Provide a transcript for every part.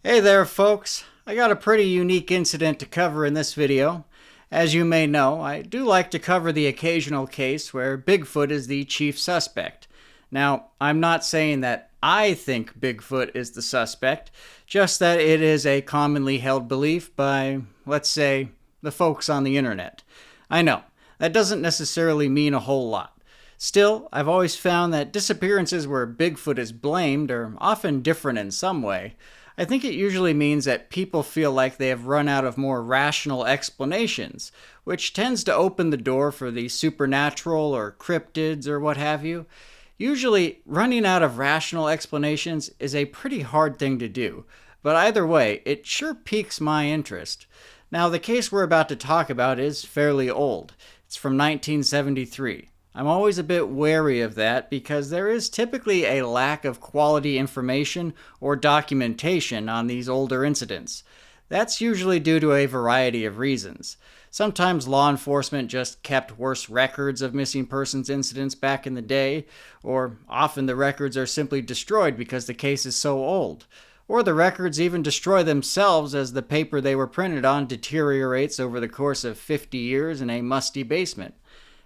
Hey there, folks. I got a pretty unique incident to cover in this video. As you may know, I do like to cover the occasional case where Bigfoot is the chief suspect. Now, I'm not saying that I think Bigfoot is the suspect, just that it is a commonly held belief by, let's say, the folks on the internet. I know, that doesn't necessarily mean a whole lot. Still, I've always found that disappearances where Bigfoot is blamed are often different in some way. I think it usually means that people feel like they have run out of more rational explanations, which tends to open the door for the supernatural or cryptids or what have you. Usually, running out of rational explanations is a pretty hard thing to do, but either way, it sure piques my interest. Now, the case we're about to talk about is fairly old. It's from 1973. I'm always a bit wary of that because there is typically a lack of quality information or documentation on these older incidents. That's usually due to a variety of reasons. Sometimes law enforcement just kept worse records of missing persons incidents back in the day, or often the records are simply destroyed because the case is so old. Or the records even destroy themselves as the paper they were printed on deteriorates over the course of 50 years in a musty basement.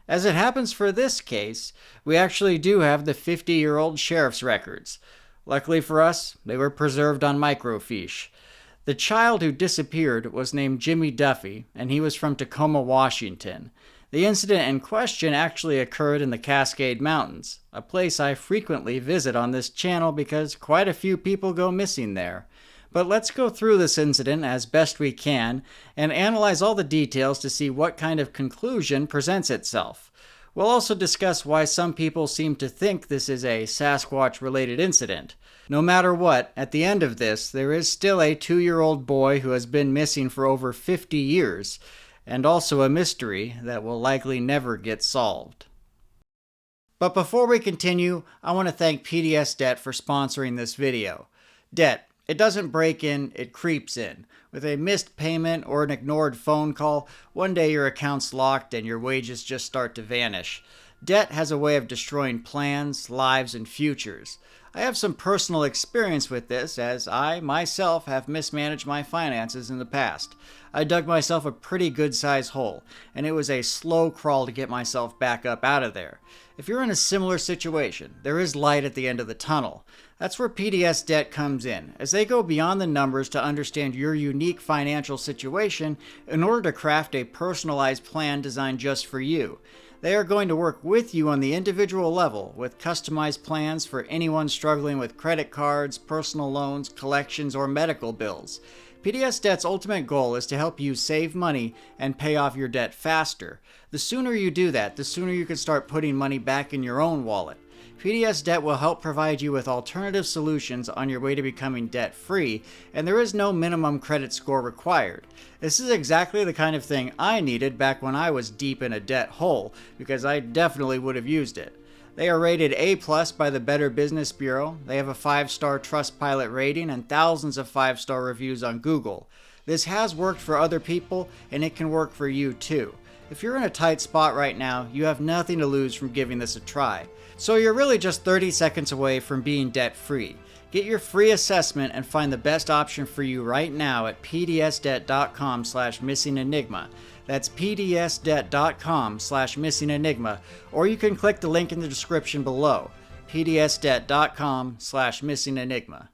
As it happens for this case, we actually do have the 50-year-old sheriff's records. Luckily for us, they were preserved on microfiche. The child who disappeared was named Jimmy Duffy, and he was from Tacoma, Washington. The incident in question actually occurred in the Cascade Mountains, a place I frequently visit on this channel because quite a few people go missing there. But let's go through this incident as best we can and analyze all the details to see what kind of conclusion presents itself. We'll also discuss why some people seem to think this is a Sasquatch-related incident. No matter what, at the end of this, there is still a 2-year-old boy who has been missing for over 50 years, and also a mystery that will likely never get solved. But before we continue, I want to thank PDS Debt for sponsoring this video. Debt. It doesn't break in, it creeps in. With a missed payment or an ignored phone call, one day your account's locked and your wages just start to vanish. Debt has a way of destroying plans, lives, and futures. I have some personal experience with this, as I, myself, have mismanaged my finances in the past. I dug myself a pretty good-sized hole, and it was a slow crawl to get myself back up out of there. If you're in a similar situation, there is light at the end of the tunnel. That's where PDS Debt comes in, as they go beyond the numbers to understand your unique financial situation in order to craft a personalized plan designed just for you. They are going to work with you on the individual level with customized plans for anyone struggling with credit cards, personal loans, collections, or medical bills. PDS Debt's ultimate goal is to help you save money and pay off your debt faster. The sooner you do that, the sooner you can start putting money back in your own wallet. PDS Debt will help provide you with alternative solutions on your way to becoming debt-free, and there is no minimum credit score required. This is exactly the kind of thing I needed back when I was deep in a debt hole, because I definitely would have used it. They are rated A+ by the Better Business Bureau. They have a 5-star Trustpilot rating and thousands of 5-star reviews on Google. This has worked for other people, and it can work for you too. If you're in a tight spot right now, you have nothing to lose from giving this a try. So you're really just 30 seconds away from being debt-free. Get your free assessment and find the best option for you right now at pdsdebt.com/missingenigma. That's pdsdebt.com/missingenigma, or you can click the link in the description below, pdsdebt.com/missingenigma.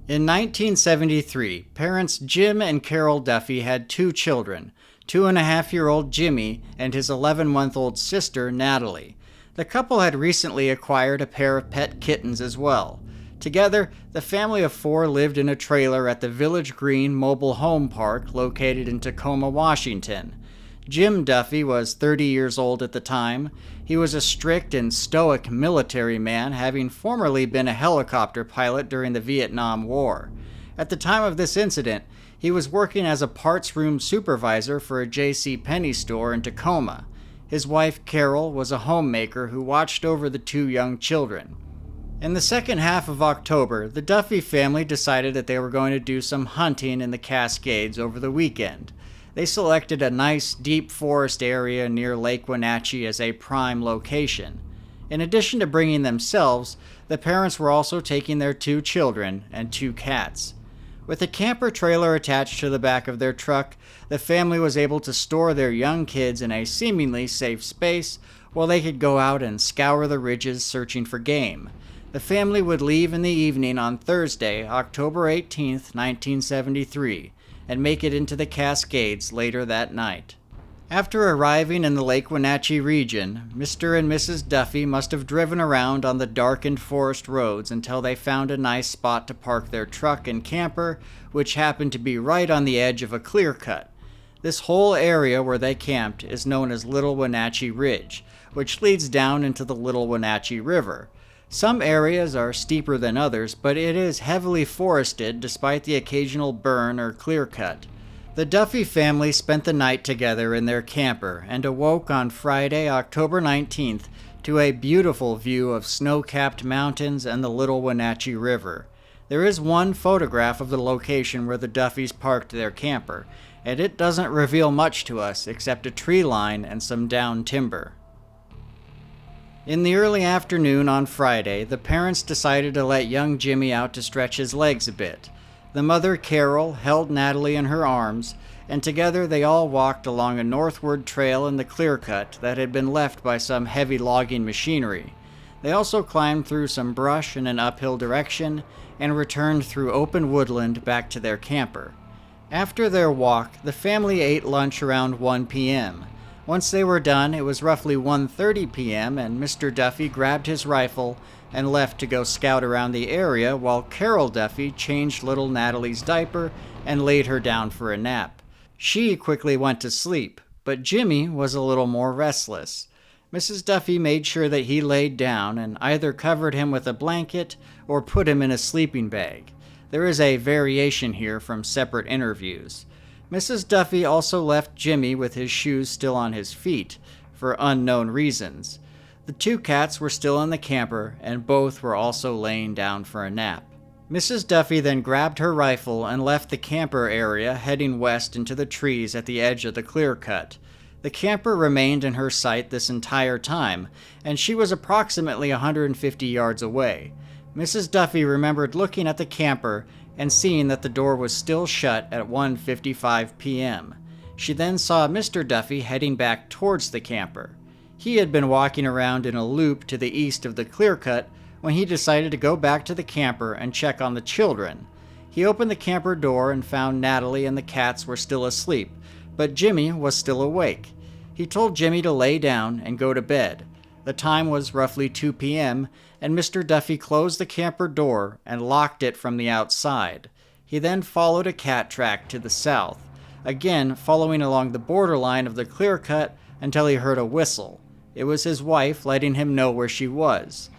In 1973, parents Jim and Carol Duffy had 2 children, 2.5-year-old Jimmy and his 11-month-old sister Natalie. The couple had recently acquired a pair of pet kittens as well. Together, the family of 4 lived in a trailer at the Village Green Mobile Home Park located in Tacoma, Washington. Jim Duffy was 30 years old at the time. He was a strict and stoic military man, having formerly been a helicopter pilot during the Vietnam War. At the time of this incident, he was working as a parts room supervisor for a J.C. Penney store in Tacoma. His wife, Carol, was a homemaker who watched over the two young children. In the second half of October, the Duffy family decided that they were going to do some hunting in the Cascades over the weekend. They selected a nice, deep forest area near Lake Wenatchee as a prime location. In addition to bringing themselves, the parents were also taking their two children and two cats. With a camper trailer attached to the back of their truck, the family was able to store their young kids in a seemingly safe space while they could go out and scour the ridges searching for game. The family would leave in the evening on Thursday, October 18, 1973, and make it into the Cascades later that night. After arriving in the Lake Wenatchee region, Mr. and Mrs. Duffy must have driven around on the darkened forest roads until they found a nice spot to park their truck and camper, which happened to be right on the edge of a clear cut. This whole area where they camped is known as Little Wenatchee Ridge, which leads down into the Little Wenatchee River. Some areas are steeper than others, but it is heavily forested despite the occasional burn or clear cut. The Duffy family spent the night together in their camper and awoke on Friday, October 19th, to a beautiful view of snow-capped mountains and the Little Wenatchee River. There is one photograph of the location where the Duffys parked their camper, and it doesn't reveal much to us except a tree line and some downed timber. In the early afternoon on Friday, the parents decided to let young Jimmy out to stretch his legs a bit. The mother, Carol, held Natalie in her arms, and together they all walked along a northward trail in the clear cut that had been left by some heavy logging machinery. They also climbed through some brush in an uphill direction and returned through open woodland back to their camper. After their walk, the family ate lunch around 1 p.m. Once they were done, it was roughly 1:30 p.m., and Mr. Duffy grabbed his rifle and left to go scout around the area while Carol Duffy changed little Natalie's diaper and laid her down for a nap. She quickly went to sleep, but Jimmy was a little more restless. Mrs. Duffy made sure that he laid down and either covered him with a blanket or put him in a sleeping bag. There is a variation here from separate interviews. Mrs. Duffy also left Jimmy with his shoes still on his feet, for unknown reasons. The two cats were still in the camper, and both were also laying down for a nap. Mrs. Duffy then grabbed her rifle and left the camper area, heading west into the trees at the edge of the clear cut. The camper remained in her sight this entire time, and she was approximately 150 yards away. Mrs. Duffy remembered looking at the camper and seeing that the door was still shut at 1:55 p.m. She then saw Mr. Duffy heading back towards the camper. He had been walking around in a loop to the east of the clear cut when he decided to go back to the camper and check on the children. He opened the camper door and found Natalie and the cats were still asleep, but Jimmy was still awake. He told Jimmy to lay down and go to bed. The time was roughly 2 p.m., and Mr. Duffy closed the camper door and locked it from the outside. He then followed a cat track to the south, again following along the borderline of the clear cut until he heard a whistle. It was his wife letting him know where she was.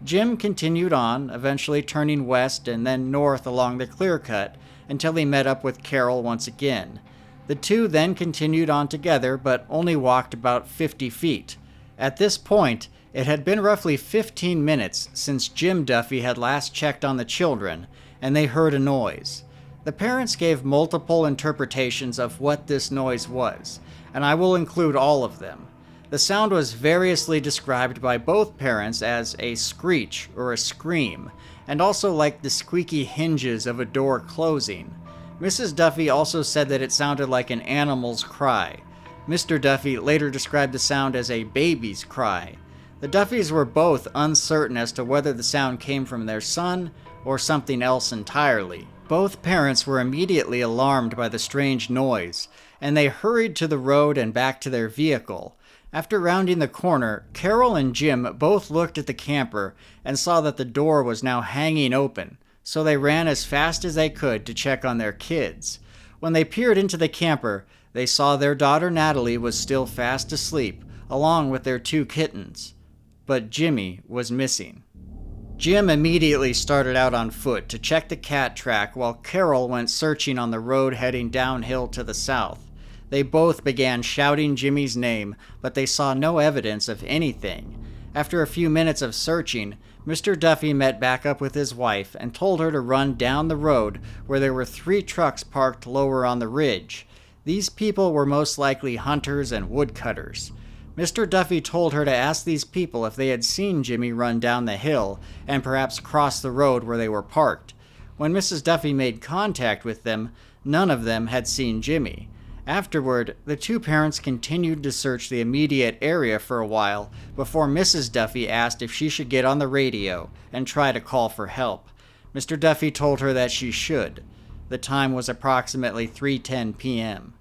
Jim continued on, eventually turning west and then north along the clear cut until he met up with Carol once again. The two then continued on together, but only walked about 50 feet. At this point, it had been roughly 15 minutes since Jim Duffy had last checked on the children, and they heard a noise. The parents gave multiple interpretations of what this noise was, and I will include all of them. The sound was variously described by both parents as a screech or a scream, and also like the squeaky hinges of a door closing. Mrs. Duffy also said that it sounded like an animal's cry. Mr. Duffy later described the sound as a baby's cry. The Duffys were both uncertain as to whether the sound came from their son or something else entirely. Both parents were immediately alarmed by the strange noise, and they hurried to the road and back to their vehicle. After rounding the corner, Carol and Jim both looked at the camper and saw that the door was now hanging open, so they ran as fast as they could to check on their kids. When they peered into the camper, they saw their daughter Natalie was still fast asleep, along with their two kittens. But Jimmy was missing. Jim immediately started out on foot to check the cat track while Carol went searching on the road heading downhill to the south. They both began shouting Jimmy's name, but they saw no evidence of anything. After a few minutes of searching, Mr. Duffy met back up with his wife and told her to run down the road where there were 3 trucks parked lower on the ridge. These people were most likely hunters and woodcutters. Mr. Duffy told her to ask these people if they had seen Jimmy run down the hill and perhaps cross the road where they were parked. When Mrs. Duffy made contact with them, none of them had seen Jimmy. Afterward, the 2 parents continued to search the immediate area for a while before Mrs. Duffy asked if she should get on the radio and try to call for help. Mr. Duffy told her that she should. The time was approximately 3:10 p.m.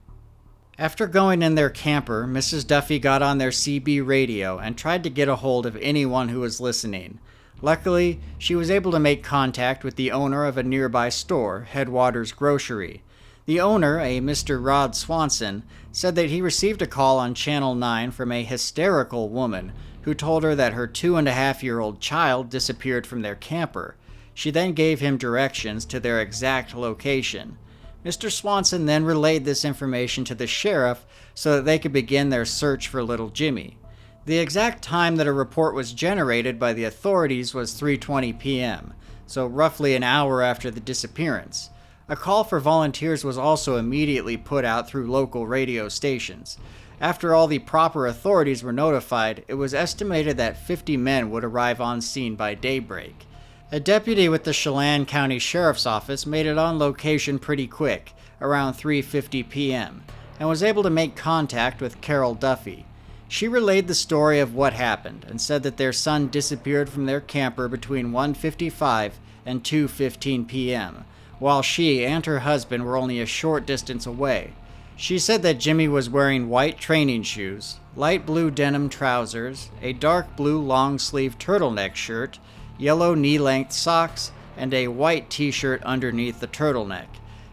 After going in their camper, Mrs. Duffy got on their CB radio and tried to get a hold of anyone who was listening. Luckily, she was able to make contact with the owner of a nearby store, Headwaters Grocery. The owner, a Mr. Rod Swanson, said that he received a call on Channel 9 from a hysterical woman who told her that her 2.5-year-old child disappeared from their camper. She then gave him directions to their exact location. Mr. Swanson then relayed this information to the sheriff so that they could begin their search for little Jimmy. The exact time that a report was generated by the authorities was 3:20 p.m., so roughly an hour after the disappearance. A call for volunteers was also immediately put out through local radio stations. After all the proper authorities were notified, it was estimated that 50 men would arrive on scene by daybreak. A deputy with the Chelan County Sheriff's Office made it on location pretty quick, around 3:50 p.m., and was able to make contact with Carol Duffy. She relayed the story of what happened and said that their son disappeared from their camper between 1:55 and 2:15 p.m., while she and her husband were only a short distance away. She said that Jimmy was wearing white training shoes, light blue denim trousers, a dark blue long-sleeve turtleneck shirt, yellow knee-length socks, and a white t-shirt underneath the turtleneck.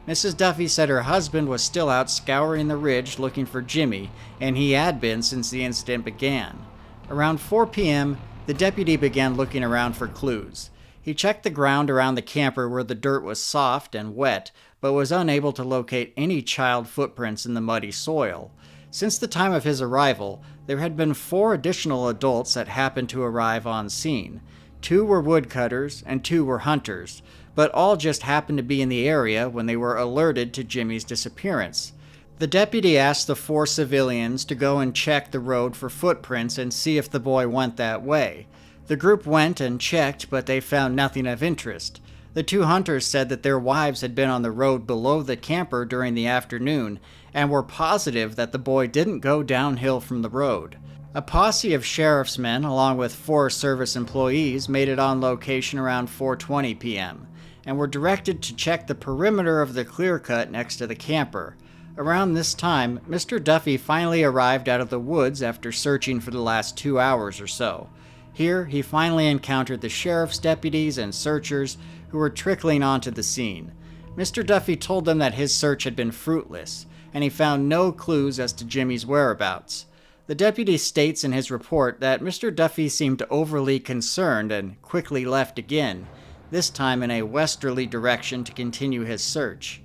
Mrs. Duffy said her husband was still out scouring the ridge looking for Jimmy, and he had been since the incident began. Around 4 p.m., the deputy began looking around for clues. He checked the ground around the camper where the dirt was soft and wet, but was unable to locate any child footprints in the muddy soil. Since the time of his arrival, there had been 4 additional adults that happened to arrive on scene. 2 were woodcutters and 2 were hunters, but all just happened to be in the area when they were alerted to Jimmy's disappearance. The deputy asked the 4 civilians to go and check the road for footprints and see if the boy went that way. The group went and checked, but they found nothing of interest. The 2 hunters said that their wives had been on the road below the camper during the afternoon and were positive that the boy didn't go downhill from the road. A posse of sheriff's men, along with Forest Service employees, made it on location around 4:20 p.m. and were directed to check the perimeter of the clear-cut next to the camper. Around this time, Mr. Duffy finally arrived out of the woods after searching for the last 2 hours or so. Here, he finally encountered the sheriff's deputies and searchers who were trickling onto the scene. Mr. Duffy told them that his search had been fruitless, and he found no clues as to Jimmy's whereabouts. The deputy states in his report that Mr. Duffy seemed overly concerned and quickly left again, this time in a westerly direction to continue his search.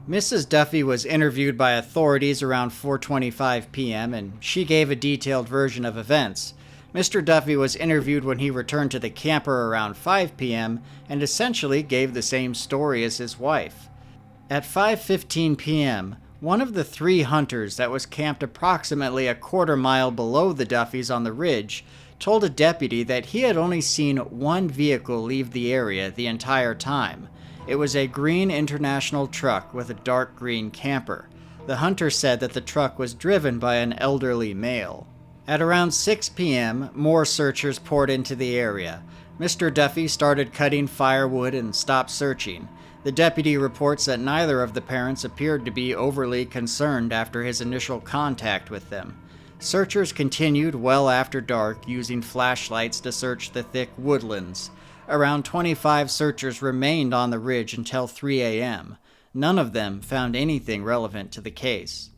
Mrs. Duffy was interviewed by authorities around 4:25 p.m., and she gave a detailed version of events. Mr. Duffy was interviewed when he returned to the camper around 5 p.m. and essentially gave the same story as his wife. At 5:15 p.m., one of the 3 hunters that was camped approximately a quarter mile below the Duffys on the ridge told a deputy that he had only seen 1 vehicle leave the area the entire time. It was a green International truck with a dark green camper. The hunter said that the truck was driven by an elderly male. At around 6 p.m., more searchers poured into the area. Mr. Duffy started cutting firewood and stopped searching. The deputy reports that neither of the parents appeared to be overly concerned after his initial contact with them. Searchers continued well after dark, using flashlights to search the thick woodlands. Around 25 searchers remained on the ridge until 3 a.m. None of them found anything relevant to the case.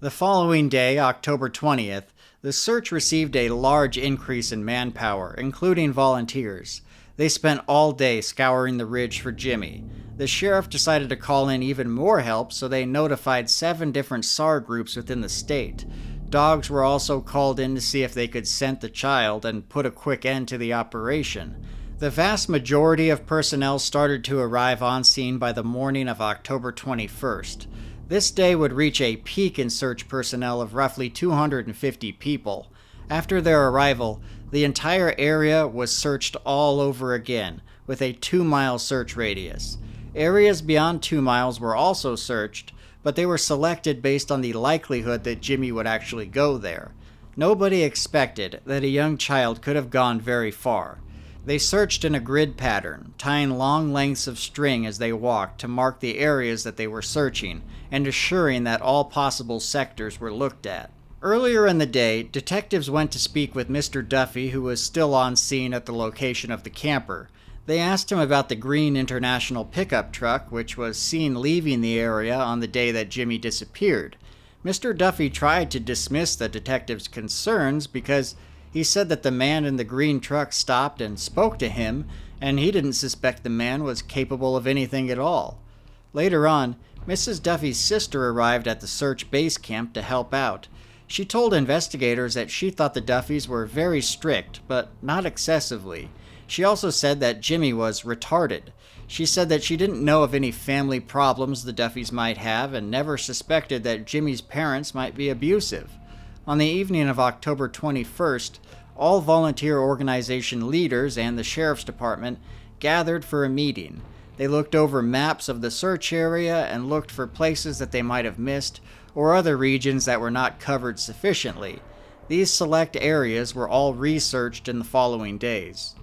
The following day, October 20th, the search received a large increase in manpower, including volunteers. They spent all day scouring the ridge for Jimmy. The sheriff decided to call in even more help, so they notified 7 different SAR groups within the state. Dogs were also called in to see if they could scent the child and put a quick end to the operation. The vast majority of personnel started to arrive on scene by the morning of October 21st. This day would reach a peak in search personnel of roughly 250 people. After their arrival, the entire area was searched all over again, with a 2-mile search radius. Areas beyond 2 miles were also searched, but they were selected based on the likelihood that Jimmy would actually go there. Nobody expected that a young child could have gone very far. They searched in a grid pattern, tying long lengths of string as they walked to mark the areas that they were searching, and assuring that all possible sectors were looked at. Earlier in the day, detectives went to speak with Mr. Duffy, who was still on scene at the location of the camper. They asked him about the green International pickup truck, which was seen leaving the area on the day that Jimmy disappeared. Mr. Duffy tried to dismiss the detectives' concerns because he said that the man in the green truck stopped and spoke to him, and he didn't suspect the man was capable of anything at all. Later on, Mrs. Duffy's sister arrived at the search base camp to help out. She told investigators that she thought the Duffys were very strict, but not excessively. She also said that Jimmy was retarded. She said that she didn't know of any family problems the Duffys might have and never suspected that Jimmy's parents might be abusive. On the evening of October 21st, all volunteer organization leaders and the sheriff's department gathered for a meeting. They looked over maps of the search area and looked for places that they might have missed or other regions that were not covered sufficiently. These select areas were all researched in the following days.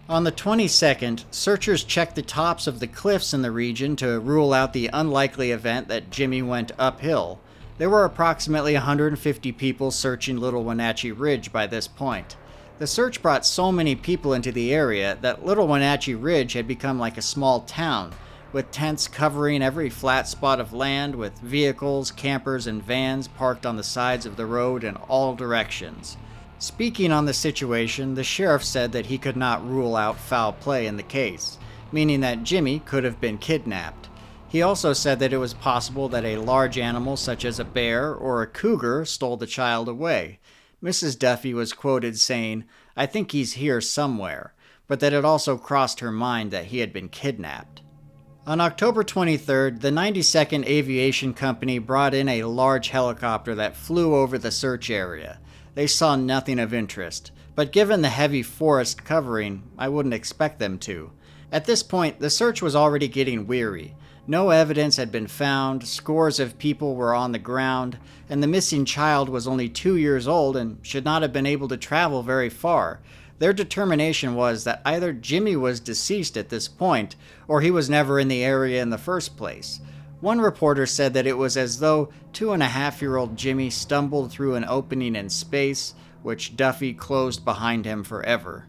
On the 22nd, searchers checked the tops of the cliffs in the region to rule out the unlikely event that Jimmy went uphill. There were approximately 150 people searching Little Wenatchee Ridge by this point. The search brought so many people into the area that Little Wenatchee Ridge had become like a small town, with tents covering every flat spot of land, with vehicles, campers, and vans parked on the sides of the road in all directions. Speaking on the situation, the sheriff said that he could not rule out foul play in the case, meaning that Jimmy could have been kidnapped. He also said that it was possible that a large animal such as a bear or a cougar stole the child away. Mrs. Duffy was quoted saying, "I think he's here somewhere," but that it also crossed her mind that he had been kidnapped. On October 23rd, the 92nd Aviation Company brought in a large helicopter that flew over the search area. They saw nothing of interest, but given the heavy forest covering, I wouldn't expect them to. At this point, the search was already getting weary. No evidence had been found, scores of people were on the ground, and the missing child was only 2 years old and should not have been able to travel very far. Their determination was that either Jimmy was deceased at this point, or he was never in the area in the first place. One reporter said that it was as though 2.5-year-old Jimmy stumbled through an opening in space, which Duffy closed behind him forever.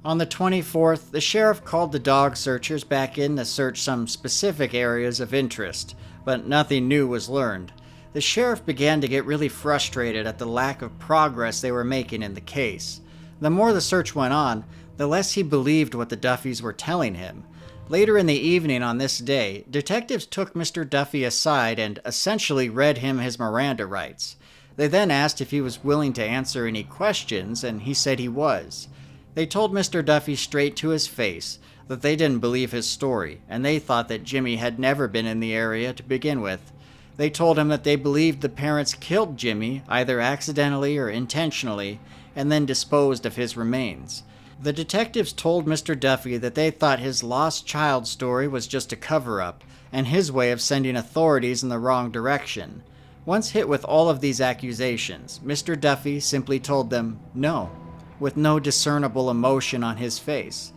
On the 24th, the sheriff called the dog searchers back in to search some specific areas of interest, but nothing new was learned. The sheriff began to get really frustrated at the lack of progress they were making in the case. The more the search went on, the less he believed what the Duffys were telling him. Later in the evening on this day, detectives took Mr. Duffy aside and essentially read him his Miranda rights. They then asked if he was willing to answer any questions, and he said he was. They told Mr. Duffy straight to his face that they didn't believe his story, and they thought that Jimmy had never been in the area to begin with. They told him that they believed the parents killed Jimmy, either accidentally or intentionally, and then disposed of his remains. The detectives told Mr. Duffy that they thought his lost child story was just a cover-up, and his way of sending authorities in the wrong direction. Once hit with all of these accusations, Mr. Duffy simply told them no, with no discernible emotion on his face.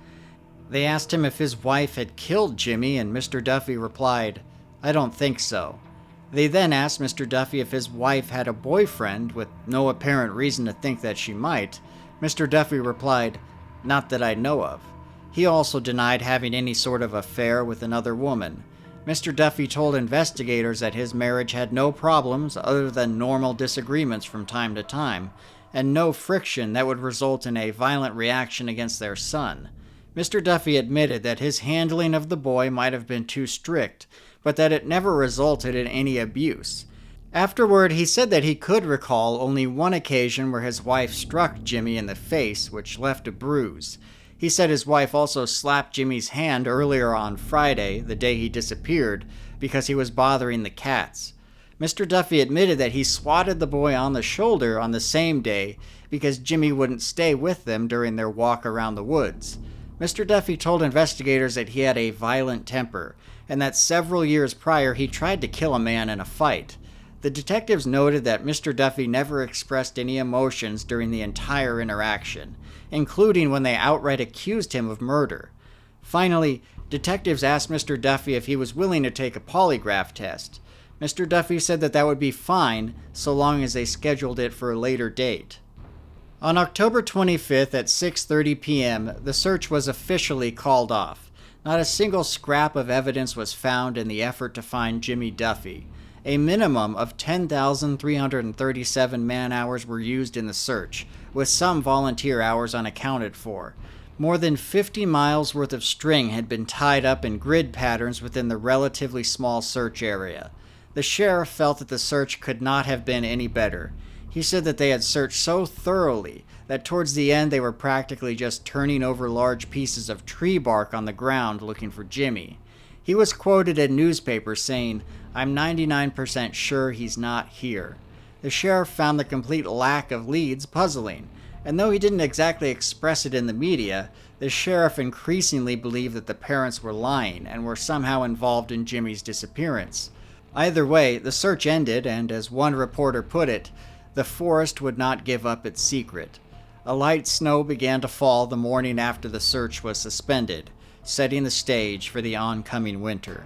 They asked him if his wife had killed Jimmy, and Mr. Duffy replied, "I don't think so." They then asked Mr. Duffy if his wife had a boyfriend, with no apparent reason to think that she might. Mr. Duffy replied, "Not that I know of." He also denied having any sort of affair with another woman. Mr. Duffy told investigators that his marriage had no problems other than normal disagreements from time to time, and no friction that would result in a violent reaction against their son. Mr. Duffy admitted that his handling of the boy might have been too strict, but that it never resulted in any abuse. Afterward, he said that he could recall only one occasion where his wife struck Jimmy in the face, which left a bruise. He said his wife also slapped Jimmy's hand earlier on Friday, the day he disappeared, because he was bothering the cats. Mr. Duffy admitted that he swatted the boy on the shoulder on the same day because Jimmy wouldn't stay with them during their walk around the woods. Mr. Duffy told investigators that he had a violent temper, and that several years prior he tried to kill a man in a fight. The detectives noted that Mr. Duffy never expressed any emotions during the entire interaction, including when they outright accused him of murder. Finally, detectives asked Mr. Duffy if he was willing to take a polygraph test. Mr. Duffy said that would be fine, so long as they scheduled it for a later date. On October 25th at 6:30 p.m., the search was officially called off. Not a single scrap of evidence was found in the effort to find Jimmy Duffy. A minimum of 10,337 man-hours were used in the search, with some volunteer hours unaccounted for. More than 50 miles worth of string had been tied up in grid patterns within the relatively small search area. The sheriff felt that the search could not have been any better. He said that they had searched so thoroughly that towards the end they were practically just turning over large pieces of tree bark on the ground looking for Jimmy. He was quoted in newspapers saying, "I'm 99% sure he's not here." The sheriff found the complete lack of leads puzzling, and though he didn't exactly express it in the media, the sheriff increasingly believed that the parents were lying and were somehow involved in Jimmy's disappearance. Either way, the search ended, and as one reporter put it, the forest would not give up its secret. A light snow began to fall the morning after the search was suspended, setting the stage for the oncoming winter.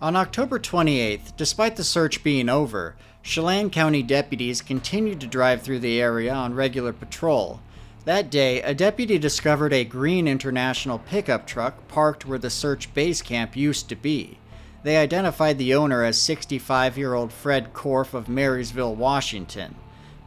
On October 28th, despite the search being over, Chelan County deputies continued to drive through the area on regular patrol. That day, a deputy discovered a green International pickup truck parked where the search base camp used to be. They identified the owner as 65-year-old Fred Korf of Marysville, Washington.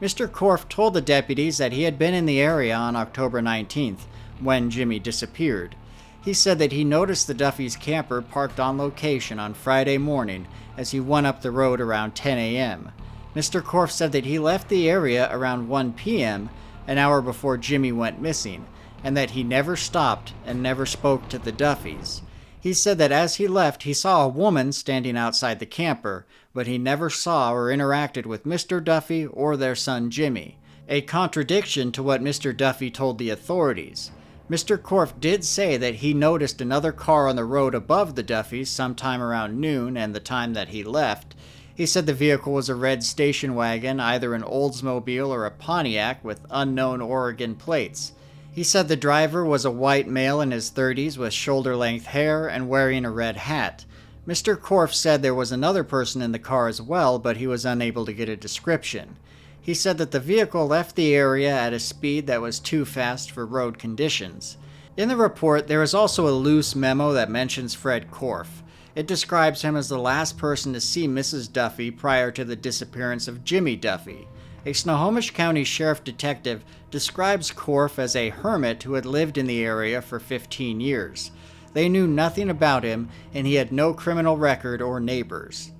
Mr. Korf told the deputies that he had been in the area on October 19th, when Jimmy disappeared. He said that he noticed the Duffy's camper parked on location on Friday morning as he went up the road around 10 a.m. Mr. Korf said that he left the area around 1 p.m., an hour before Jimmy went missing, and that he never stopped and never spoke to the Duffys. He said that as he left, he saw a woman standing outside the camper, but he never saw or interacted with Mr. Duffy or their son Jimmy, a contradiction to what Mr. Duffy told the authorities. Mr. Korf did say that he noticed another car on the road above the Duffys sometime around noon and the time that he left. He said the vehicle was a red station wagon, either an Oldsmobile or a Pontiac with unknown Oregon plates. He said the driver was a white male in his 30s with shoulder-length hair and wearing a red hat. Mr. Korf said there was another person in the car as well, but he was unable to get a description. He said that the vehicle left the area at a speed that was too fast for road conditions. In the report, there is also a loose memo that mentions Fred Korf. It describes him as the last person to see Mrs. Duffy prior to the disappearance of Jimmy Duffy. A Snohomish County Sheriff detective describes Korf as a hermit who had lived in the area for 15 years. They knew nothing about him, and he had no criminal record or neighbors.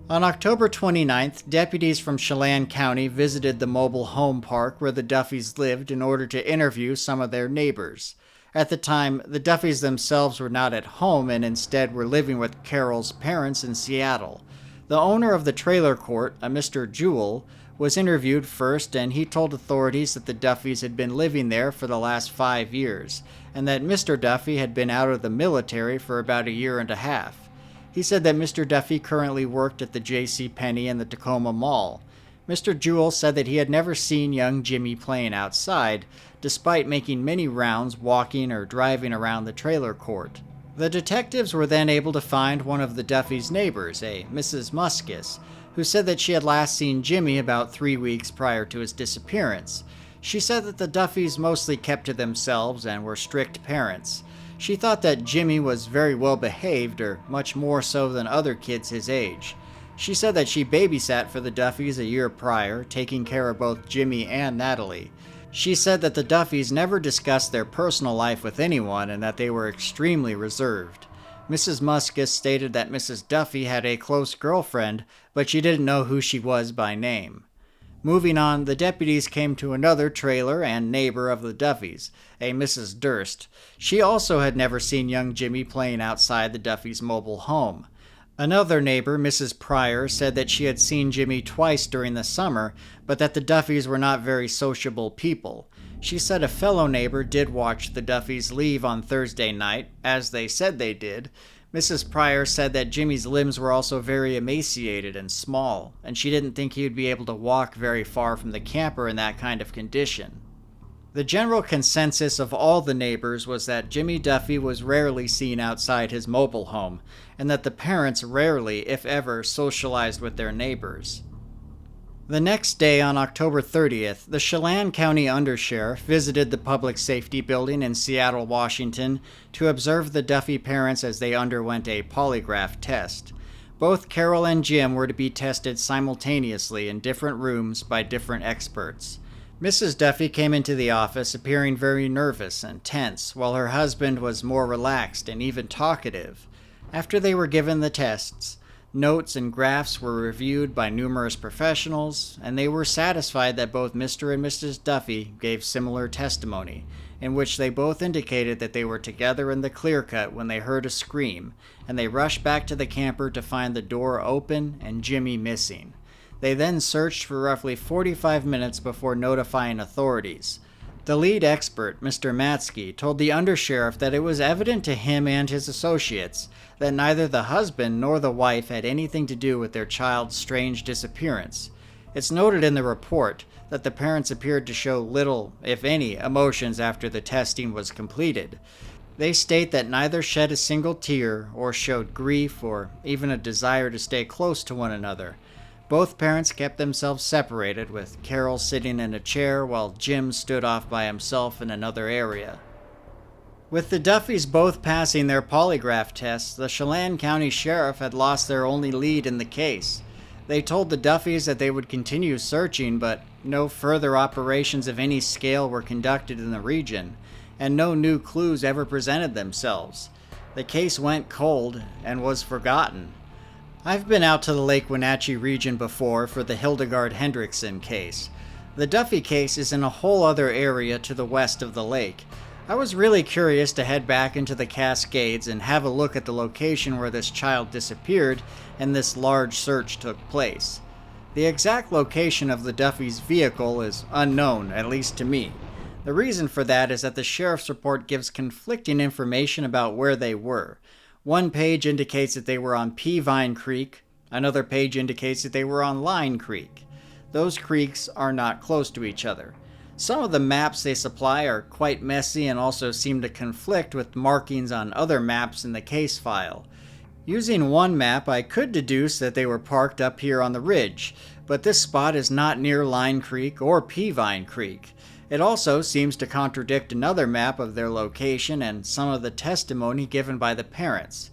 On October 29th, deputies from Chelan County visited the mobile home park where the Duffys lived in order to interview some of their neighbors. At the time, the Duffys themselves were not at home and instead were living with Carol's parents in Seattle. The owner of the trailer court, a Mr. Jewell, was interviewed first, and he told authorities that the Duffys had been living there for the last 5 years, and that Mr. Duffy had been out of the military for about a year and a half. He said that Mr. Duffy currently worked at the J.C. Penney and the Tacoma Mall. Mr. Jewell said that he had never seen young Jimmy playing outside, despite making many rounds walking or driving around the trailer court. The detectives were then able to find one of the Duffys' neighbors, a Mrs. Muskus, who said that she had last seen Jimmy about 3 weeks prior to his disappearance. She said that the Duffys mostly kept to themselves and were strict parents. She thought that Jimmy was very well behaved, or much more so than other kids his age. She said that she babysat for the Duffys a year prior, taking care of both Jimmy and Natalie. She said that the Duffys never discussed their personal life with anyone and that they were extremely reserved. Mrs. Muskus stated that Mrs. Duffy had a close girlfriend, but she didn't know who she was by name. Moving on, the deputies came to another trailer and neighbor of the Duffys, a Mrs. Durst. She also had never seen young Jimmy playing outside the Duffys' mobile home. Another neighbor, Mrs. Pryor, said that she had seen Jimmy twice during the summer, but that the Duffys were not very sociable people. She said a fellow neighbor did watch the Duffys leave on Thursday night, as they said they did. Mrs. Pryor said that Jimmy's limbs were also very emaciated and small, and she didn't think he would be able to walk very far from the camper in that kind of condition. The general consensus of all the neighbors was that Jimmy Duffy was rarely seen outside his mobile home, and that the parents rarely, if ever, socialized with their neighbors. The next day, on October 30th, the Chelan County Undersheriff visited the Public Safety Building in Seattle, Washington, to observe the Duffy parents as they underwent a polygraph test. Both Carol and Jim were to be tested simultaneously in different rooms by different experts. Mrs. Duffy came into the office appearing very nervous and tense, while her husband was more relaxed and even talkative. After they were given the tests, notes and graphs were reviewed by numerous professionals, and they were satisfied that both Mr. and Mrs. Duffy gave similar testimony, in which they both indicated that they were together in the clear-cut when they heard a scream, and they rushed back to the camper to find the door open and Jimmy missing. They then searched for roughly 45 minutes before notifying authorities. The lead expert, Mr. Matsky, told the undersheriff that it was evident to him and his associates that neither the husband nor the wife had anything to do with their child's strange disappearance. It's noted in the report that the parents appeared to show little, if any, emotions after the testing was completed. They state that neither shed a single tear or showed grief or even a desire to stay close to one another. Both parents kept themselves separated, with Carol sitting in a chair while Jim stood off by himself in another area. With the Duffys both passing their polygraph tests, the Chelan County Sheriff had lost their only lead in the case. They told the Duffys that they would continue searching, but no further operations of any scale were conducted in the region, and no new clues ever presented themselves. The case went cold and was forgotten. I've been out to the Lake Wenatchee region before for the Hildegard Hendrickson case. The Duffy case is in a whole other area to the west of the lake. I was really curious to head back into the Cascades and have a look at the location where this child disappeared and this large search took place. The exact location of the Duffy's vehicle is unknown, at least to me. The reason for that is that the sheriff's report gives conflicting information about where they were. One page indicates that they were on Peavine Creek, another page indicates that they were on Line Creek. Those creeks are not close to each other. Some of the maps they supply are quite messy and also seem to conflict with markings on other maps in the case file. Using one map, I could deduce that they were parked up here on the ridge, but this spot is not near Line Creek or Peavine Creek. It also seems to contradict another map of their location and some of the testimony given by the parents.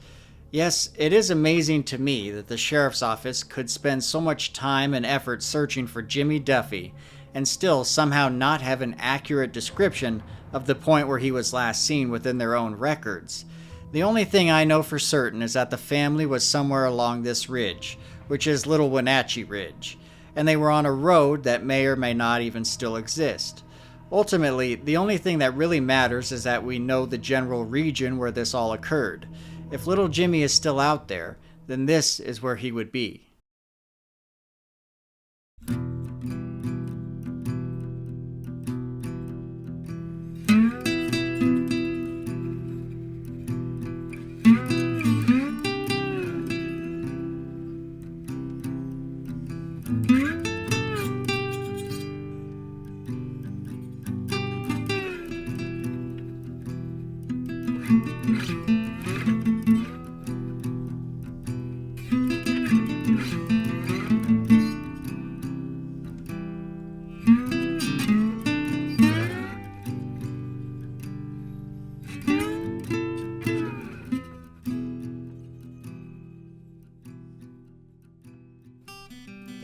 Yes, it is amazing to me that the sheriff's office could spend so much time and effort searching for Jimmy Duffy and still somehow not have an accurate description of the point where he was last seen within their own records. The only thing I know for certain is that the family was somewhere along this ridge, which is Little Wenatchee Ridge, and they were on a road that may or may not even still exist. Ultimately, the only thing that really matters is that we know the general region where this all occurred. If little Jimmy is still out there, then this is where he would be.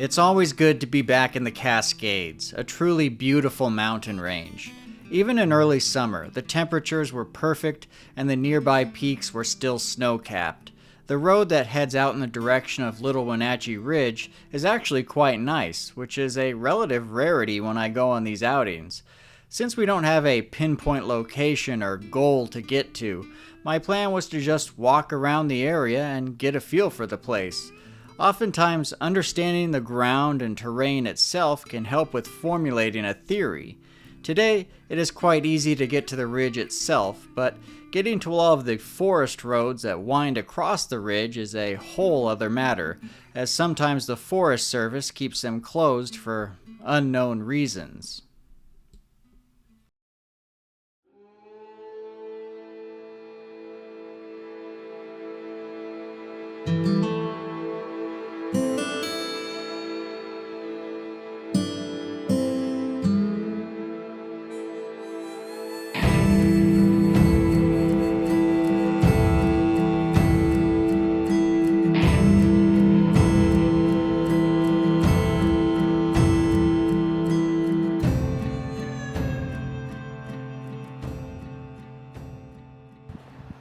It's always good to be back in the Cascades, a truly beautiful mountain range. Even in early summer, the temperatures were perfect and the nearby peaks were still snow-capped. The road that heads out in the direction of Little Wenatchee Ridge is actually quite nice, which is a relative rarity when I go on these outings. Since we don't have a pinpoint location or goal to get to, my plan was to just walk around the area and get a feel for the place. Oftentimes, understanding the ground and terrain itself can help with formulating a theory. Today, it is quite easy to get to the ridge itself, but getting to all of the forest roads that wind across the ridge is a whole other matter, as sometimes the Forest Service keeps them closed for unknown reasons.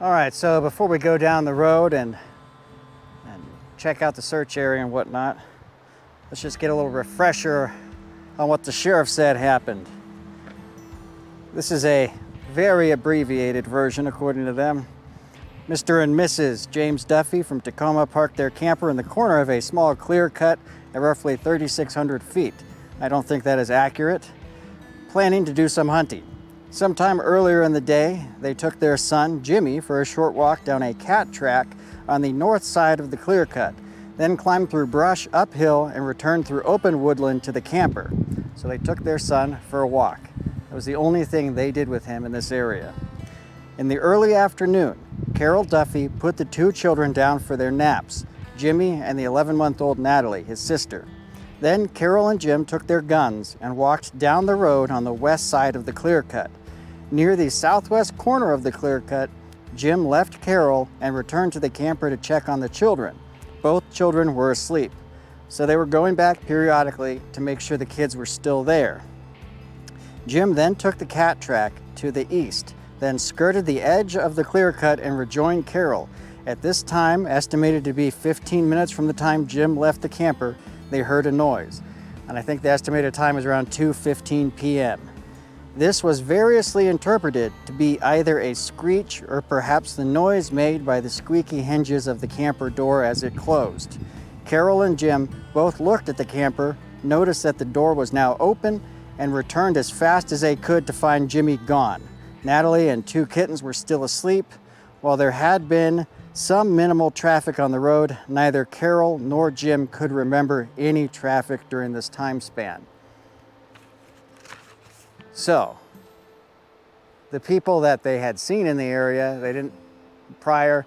All right, so before we go down the road and check out the search area and whatnot, let's just get a little refresher on what the sheriff said happened. This is a very abbreviated version according to them. Mr. and Mrs. James Duffy from Tacoma parked their camper in the corner of a small clear cut at roughly 3,600 feet. I don't think that is accurate. Planning to do some hunting. Sometime earlier in the day, they took their son, Jimmy, for a short walk down a cat track on the north side of the clear cut, then climbed through brush uphill and returned through open woodland to the camper. So they took their son for a walk. That was the only thing they did with him in this area. In the early afternoon, Carol Duffy put the two children down for their naps, Jimmy and the 11-month-old Natalie, his sister. Then Carol and Jim took their guns and walked down the road on the west side of the clear cut. Near the southwest corner of the clear cut, Jim left Carol and returned to the camper to check on the children. Both children were asleep, so they were going back periodically to make sure the kids were still there. Jim then took the cat track to the east, then skirted the edge of the clear cut and rejoined Carol. At this time, estimated to be 15 minutes from the time Jim left the camper, they heard a noise. And I think the estimated time is around 2:15 p.m. This was variously interpreted to be either a screech or perhaps the noise made by the squeaky hinges of the camper door as it closed. Carol and Jim both looked at the camper, noticed that the door was now open, and returned as fast as they could to find Jimmy gone. Natalie and two kittens were still asleep. While there had been some minimal traffic on the road, neither Carol nor Jim could remember any traffic during this time span. So, the people that they had seen in the area, they didn't prior,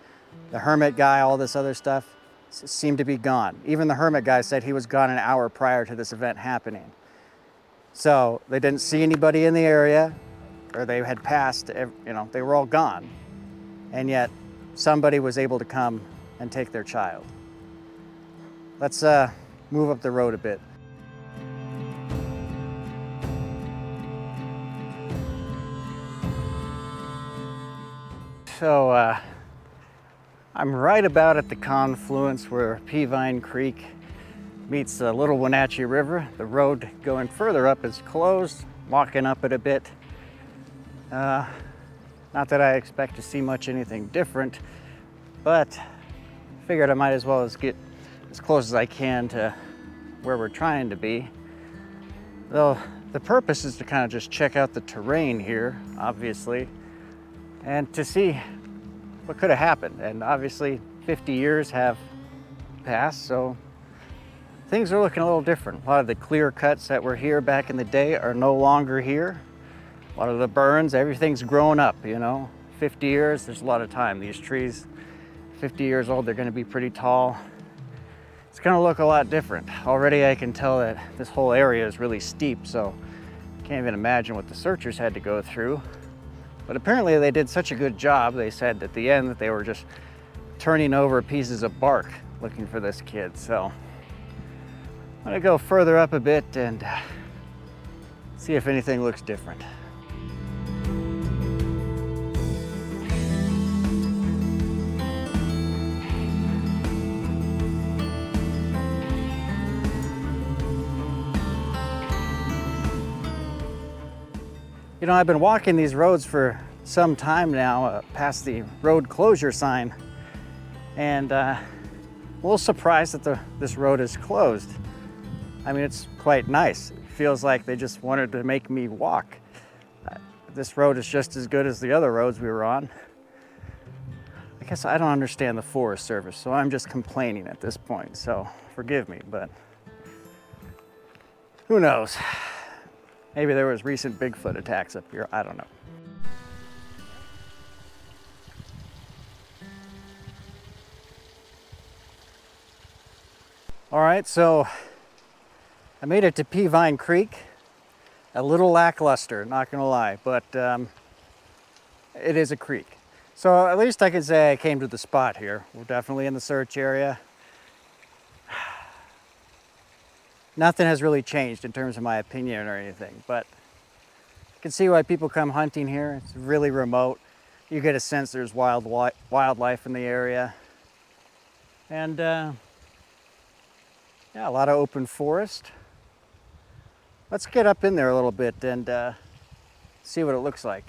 the hermit guy, all this other stuff, seemed to be gone. Even the hermit guy said he was gone an hour prior to this event happening. So they didn't see anybody in the area, or they had passed, they were all gone. And yet somebody was able to come and take their child. Let's move up the road a bit. So I'm right about at the confluence where Peavine Creek meets the Little Wenatchee River. The road going further up is closed, walking up it a bit. Not that I expect to see much anything different, but figured I might as well get as close as I can to where we're trying to be. Though the purpose is to kind of just check out the terrain here, obviously, and to see what could have happened. And obviously 50 years have passed, so things are looking a little different. A lot of the clear cuts that were here back in the day are no longer here. A lot of the burns, everything's grown up, 50 years, there's a lot of time. These trees, 50 years old, they're gonna be pretty tall. It's gonna look a lot different. Already I can tell that this whole area is really steep, so I can't even imagine what the searchers had to go through. But apparently they did such a good job, they said at the end that they were just turning over pieces of bark looking for this kid. So I'm gonna go further up a bit and see if anything looks different. You know, I've been walking these roads for some time now, past the road closure sign, and a little surprised that this road is closed. I mean, it's quite nice. It feels like they just wanted to make me walk. This road is just as good as the other roads we were on. I guess I don't understand the Forest Service, so I'm just complaining at this point, so forgive me, but who knows? Maybe there was recent Bigfoot attacks up here, I don't know. All right, so I made it to Peavine Creek. A little lackluster, not gonna lie, but it is a creek. So at least I can say I came to the spot here. We're definitely in the search area. Nothing has really changed in terms of my opinion or anything, but you can see why people come hunting here. It's really remote. You get a sense there's wildlife in the area. And yeah, a lot of open forest. Let's get up in there a little bit and see what it looks like.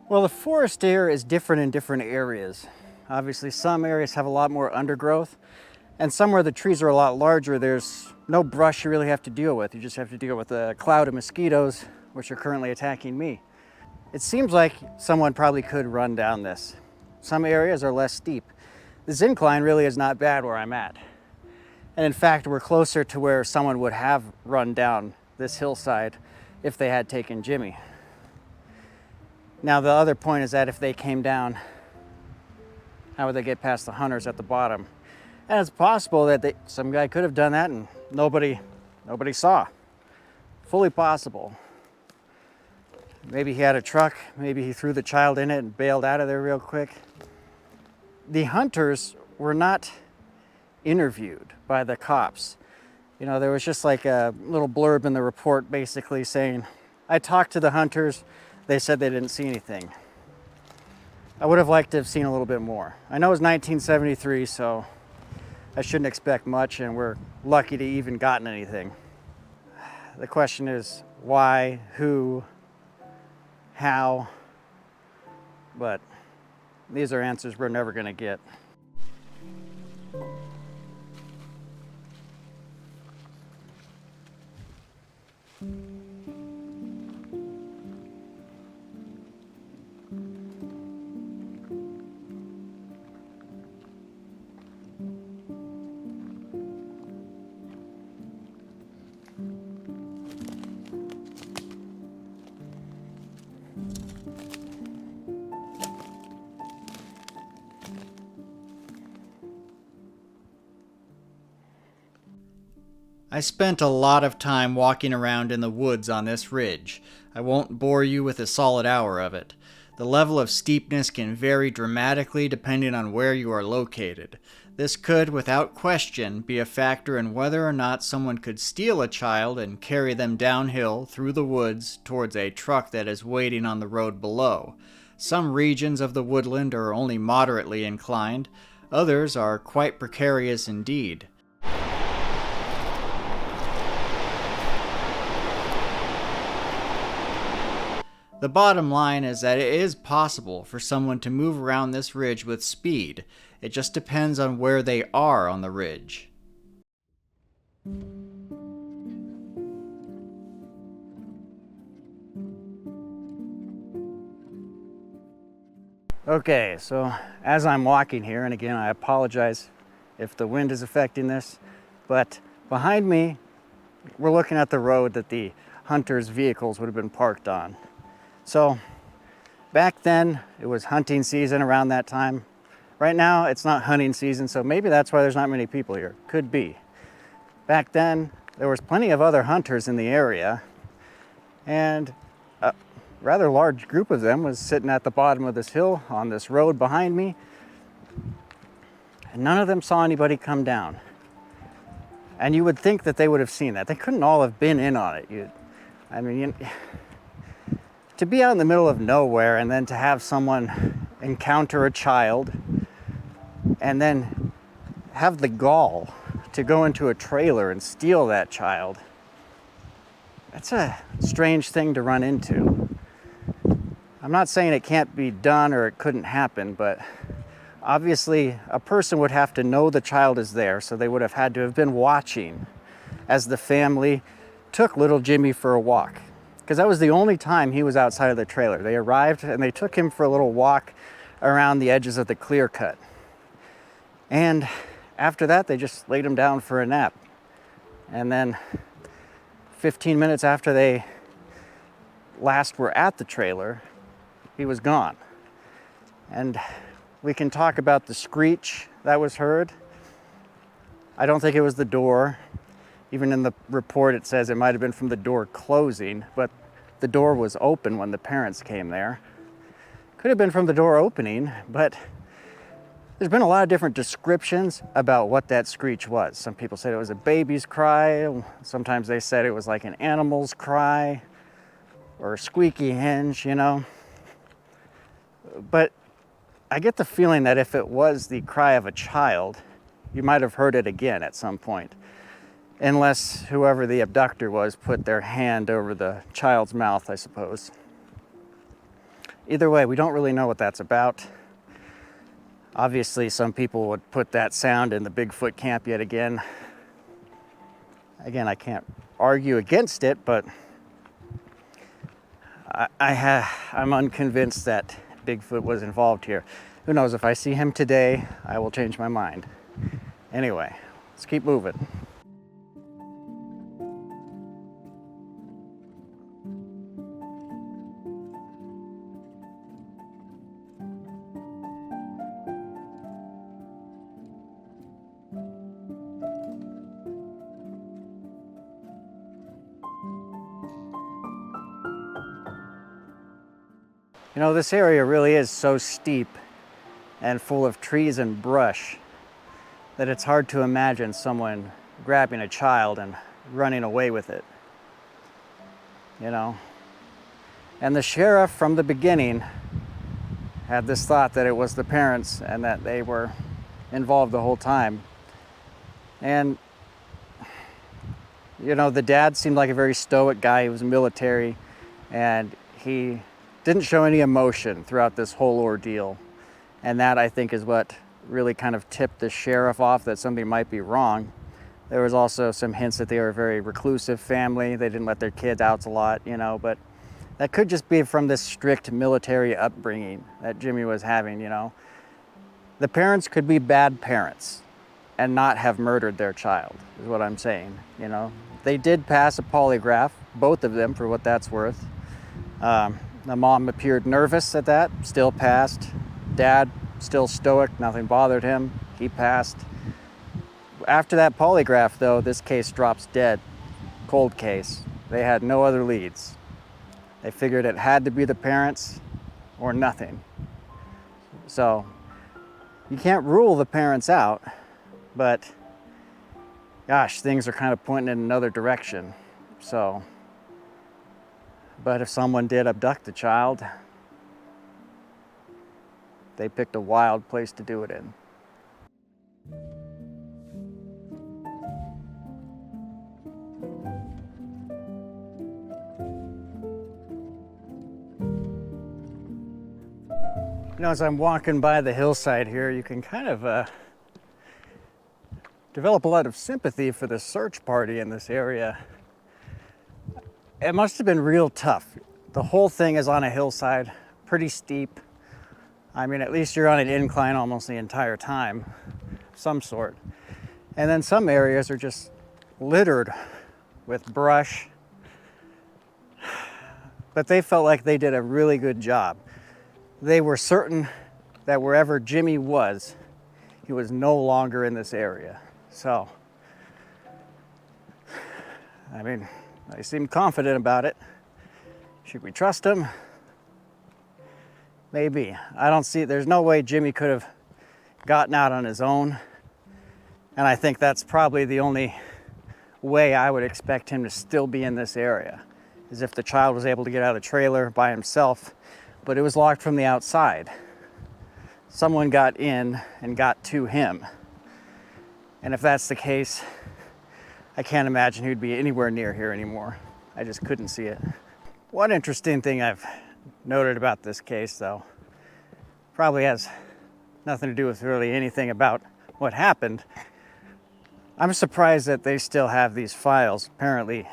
Well, the forest here is different in different areas. Obviously, some areas have a lot more undergrowth, and some where the trees are a lot larger, there's no brush you really have to deal with. You just have to deal with a cloud of mosquitoes, which are currently attacking me. It seems like someone probably could run down this. Some areas are less steep. This incline really is not bad where I'm at. And in fact, we're closer to where someone would have run down this hillside if they had taken Jimmy. Now, the other point is that if they came down, how would they get past the hunters at the bottom? And it's possible that some guy could have done that and nobody saw. Fully possible. Maybe he had a truck, maybe he threw the child in it and bailed out of there real quick. The hunters were not interviewed by the cops. You know, there was just like a little blurb in the report basically saying, I talked to the hunters, they said they didn't see anything. I would have liked to have seen a little bit more. I know it was 1973, so I shouldn't expect much, and we're lucky to even gotten anything. The question is why, who, how, but these are answers we're never gonna get. I spent a lot of time walking around in the woods on this ridge. I won't bore you with a solid hour of it. The level of steepness can vary dramatically depending on where you are located. This could, without question, be a factor in whether or not someone could steal a child and carry them downhill through the woods towards a truck that is waiting on the road below. Some regions of the woodland are only moderately inclined, others are quite precarious indeed. The bottom line is that it is possible for someone to move around this ridge with speed. It just depends on where they are on the ridge. Okay, so as I'm walking here, and again, I apologize if the wind is affecting this, but behind me, we're looking at the road that the hunters' vehicles would have been parked on. So back then, it was hunting season around that time. Right now, it's not hunting season, so maybe that's why there's not many people here. Could be. Back then, there was plenty of other hunters in the area, and a rather large group of them was sitting at the bottom of this hill on this road behind me, and none of them saw anybody come down. And you would think that they would have seen that. They couldn't all have been in on it. To be out in the middle of nowhere and then to have someone encounter a child and then have the gall to go into a trailer and steal that child, that's a strange thing to run into. I'm not saying it can't be done or it couldn't happen, but obviously a person would have to know the child is there, so they would have had to have been watching as the family took little Jimmy for a walk, because that was the only time he was outside of the trailer. They arrived and they took him for a little walk around the edges of the clear cut. And after that, they just laid him down for a nap. And then 15 minutes after they last were at the trailer, he was gone. And we can talk about the screech that was heard. I don't think it was the door. Even in the report, it says it might have been from the door closing, but the door was open when the parents came there. Could have been from the door opening, but there's been a lot of different descriptions about what that screech was. Some people said it was a baby's cry. Sometimes they said it was like an animal's cry or a squeaky hinge, you know. But I get the feeling that if it was the cry of a child, you might have heard it again at some point. Unless whoever the abductor was put their hand over the child's mouth, I suppose. Either way, we don't really know what that's about. Obviously, some people would put that sound in the Bigfoot camp yet again. Again, I can't argue against it, but I'm unconvinced that Bigfoot was involved here. Who knows, if I see him today, I will change my mind. Anyway, let's keep moving. You know, this area really is so steep and full of trees and brush that it's hard to imagine someone grabbing a child and running away with it, you know. And the sheriff from the beginning had this thought that it was the parents and that they were involved the whole time. And, you know, the dad seemed like a very stoic guy. He was military, and he didn't show any emotion throughout this whole ordeal. And that, I think, is what really kind of tipped the sheriff off that something might be wrong. There was also some hints that they were a very reclusive family. They didn't let their kids out a lot, you know, but that could just be from this strict military upbringing that Jimmy was having, you know. The parents could be bad parents and not have murdered their child, is what I'm saying, you know. They did pass a polygraph, both of them, for what that's worth. The mom appeared nervous at that, still passed. Dad, still stoic, nothing bothered him, he passed. After that polygraph, though, this case drops dead. Cold case. They had no other leads. They figured it had to be the parents or nothing. So, you can't rule the parents out, but gosh, things are kind of pointing in another direction. So, but if someone did abduct the child, they picked a wild place to do it in. You know, as I'm walking by the hillside here, you can kind of develop a lot of sympathy for the search party in this area. It must have been real tough. The whole thing is on a hillside, pretty steep. I mean, at least you're on an incline almost the entire time, some sort. And then some areas are just littered with brush. But they felt like they did a really good job. They were certain that wherever Jimmy was, he was no longer in this area. So, I mean, they seemed confident about it. Should we trust them? Maybe. I don't see, there's no way Jimmy could have gotten out on his own. And I think that's probably the only way I would expect him to still be in this area, is if the child was able to get out of the trailer by himself, but it was locked from the outside. Someone got in and got to him. And if that's the case, I can't imagine he'd be anywhere near here anymore. I just couldn't see it. One interesting thing I've noted about this case, though, probably has nothing to do with really anything about what happened. I'm surprised that they still have these files. Apparently,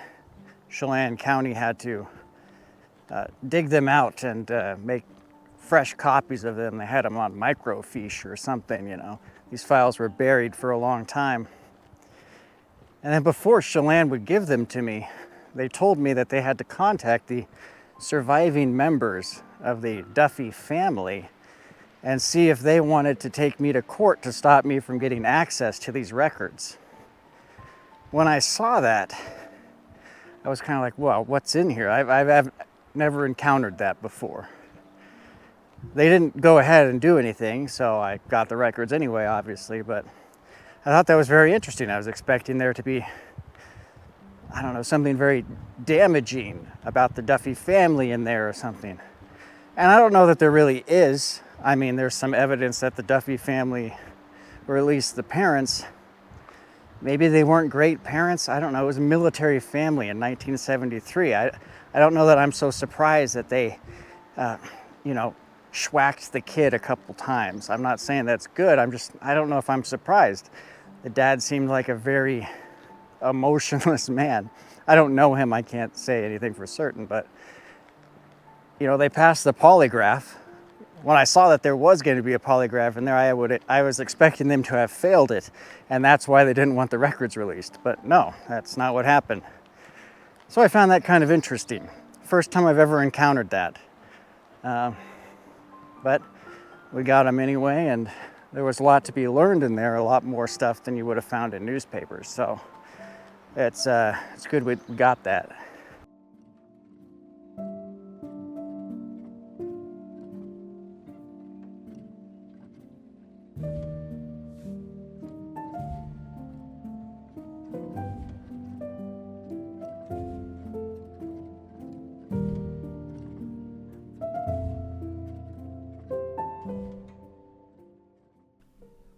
Chelan County had to dig them out and make fresh copies of them. They had them on microfiche or something, you know. These files were buried for a long time. And then before Chelan would give them to me, they told me that they had to contact the surviving members of the Duffy family and see if they wanted to take me to court to stop me from getting access to these records. When I saw that, I was kind of like, well, what's in here? I've never encountered that before. They didn't go ahead and do anything, so I got the records anyway, obviously, but I thought that was very interesting. I was expecting there to be, I don't know, something very damaging about the Duffy family in there or something. And I don't know that there really is. I mean, there's some evidence that the Duffy family, or at least the parents, maybe they weren't great parents. I don't know. It was a military family in 1973. I don't know that I'm so surprised that they, schwacked the kid a couple times. I'm not saying that's good. I don't know if I'm surprised. The dad seemed like a very emotionless man. I don't know him. I can't say anything for certain, but, they passed the polygraph. When I saw that there was going to be a polygraph in there, I was expecting them to have failed it, and that's why they didn't want the records released. But no, that's not what happened. So I found that kind of interesting. First time I've ever encountered that. But we got them anyway, and there was a lot to be learned in there, a lot more stuff than you would have found in newspapers. So it's good we got that.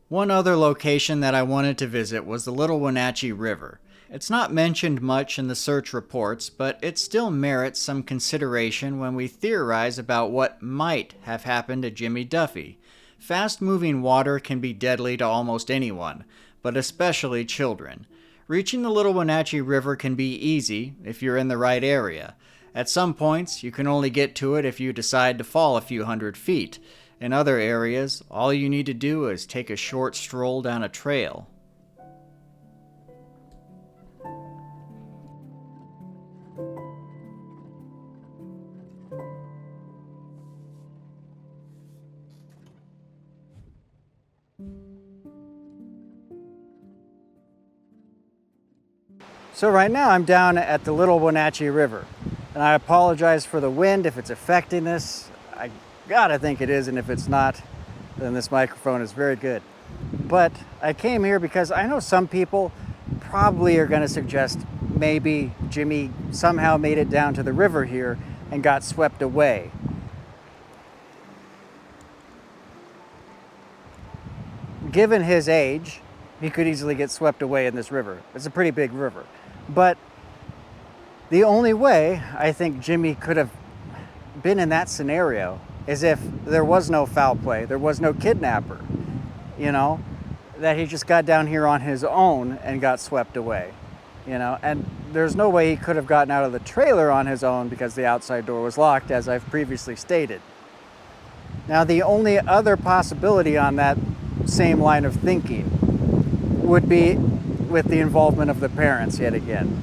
One other location that I wanted to visit was the Little Wenatchee River. It's not mentioned much in the search reports, but it still merits some consideration when we theorize about what might have happened to Jimmy Duffy. Fast-moving water can be deadly to almost anyone, but especially children. Reaching the Little Wenatchee River can be easy if you're in the right area. At some points, you can only get to it if you decide to fall a few hundred feet. In other areas, all you need to do is take a short stroll down a trail. So right now I'm down at the Little Wenatchee River, and I apologize for the wind if it's affecting this. I gotta think it is, and if it's not, then this microphone is very good. But I came here because I know some people probably are gonna suggest maybe Jimmy somehow made it down to the river here and got swept away. Given his age, he could easily get swept away in this river. It's a pretty big river. But the only way I think Jimmy could have been in that scenario is if there was no foul play, there was no kidnapper, that he just got down here on his own and got swept away, and there's no way he could have gotten out of the trailer on his own because the outside door was locked, as I've previously stated. Now, the only other possibility on that same line of thinking would be with the involvement of the parents yet again.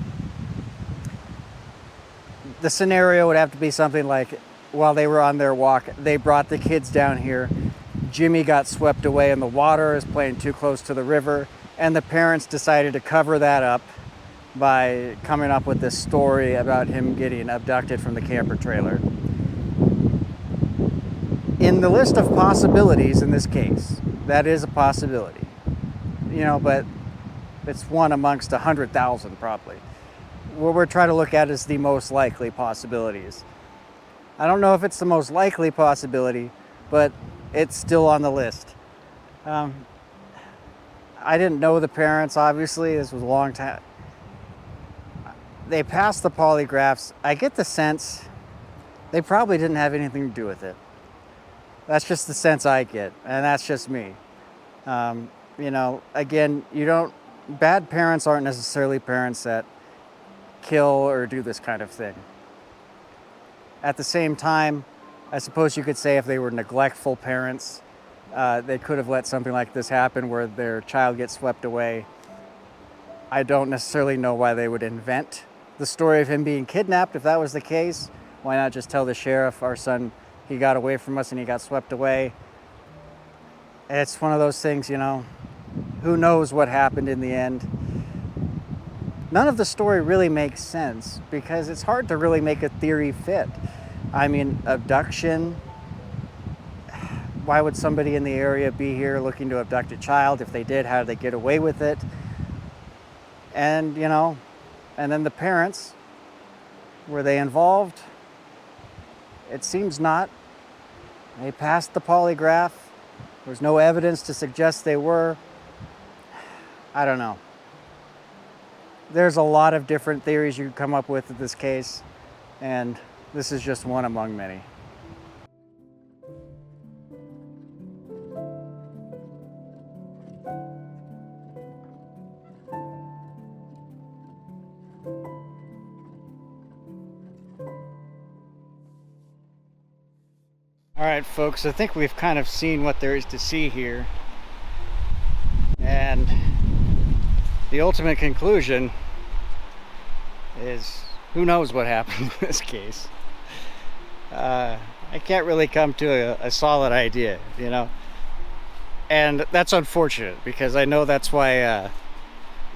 The scenario would have to be something like, while they were on their walk, they brought the kids down here. Jimmy got swept away in the water, is playing too close to the river, and the parents decided to cover that up by coming up with this story about him getting abducted from the camper trailer. In the list of possibilities in this case, that is a possibility. You know, but it's one amongst 100,000 probably. What we're trying to look at is the most likely possibilities. I don't know if it's the most likely possibility, but it's still on the list. I didn't know the parents, obviously. This was a long time. They passed the polygraphs. I get the sense they probably didn't have anything to do with it. That's just the sense I get, and that's just me. You know, again, bad parents aren't necessarily parents that kill or do this kind of thing. At the same time, I suppose you could say if they were neglectful parents, they could have let something like this happen where their child gets swept away. I don't necessarily know why they would invent the story of him being kidnapped. If that was the case, why not just tell the sheriff, our son, he got away from us and he got swept away? It's one of those things, you know, who knows what happened in the end. None of the story really makes sense because it's hard to really make a theory fit. I mean, abduction. Why would somebody in the area be here looking to abduct a child? If they did, how did they get away with it? And, you know, and then the parents, were they involved? It seems not. They passed the polygraph. There's no evidence to suggest they were. I don't know. There's a lot of different theories you could come up with in this case, and this is just one among many. All right, folks, I think we've kind of seen what there is to see here. And the ultimate conclusion is who knows what happened in this case. I can't really come to a solid idea, you know. And that's unfortunate because I know that's why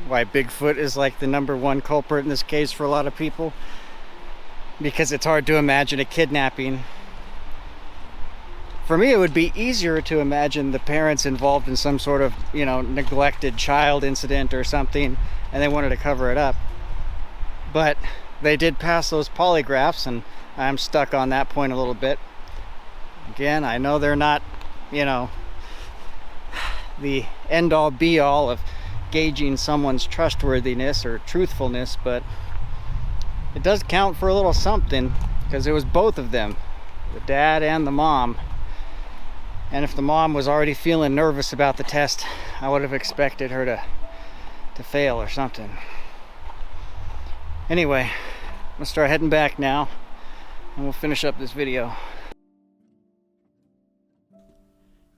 Bigfoot is like the #1 culprit in this case for a lot of people. Because it's hard to imagine a kidnapping. For me, it would be easier to imagine the parents involved in some sort of, you know, neglected child incident or something, and they wanted to cover it up. But they did pass those polygraphs, and I'm stuck on that point a little bit. Again, I know they're not, you know, the end-all be-all of gauging someone's trustworthiness or truthfulness, but it does count for a little something, because it was both of them, the dad and the mom. And if the mom was already feeling nervous about the test, I would have expected her to fail or something. Anyway, I'm gonna start heading back now, and we'll finish up this video.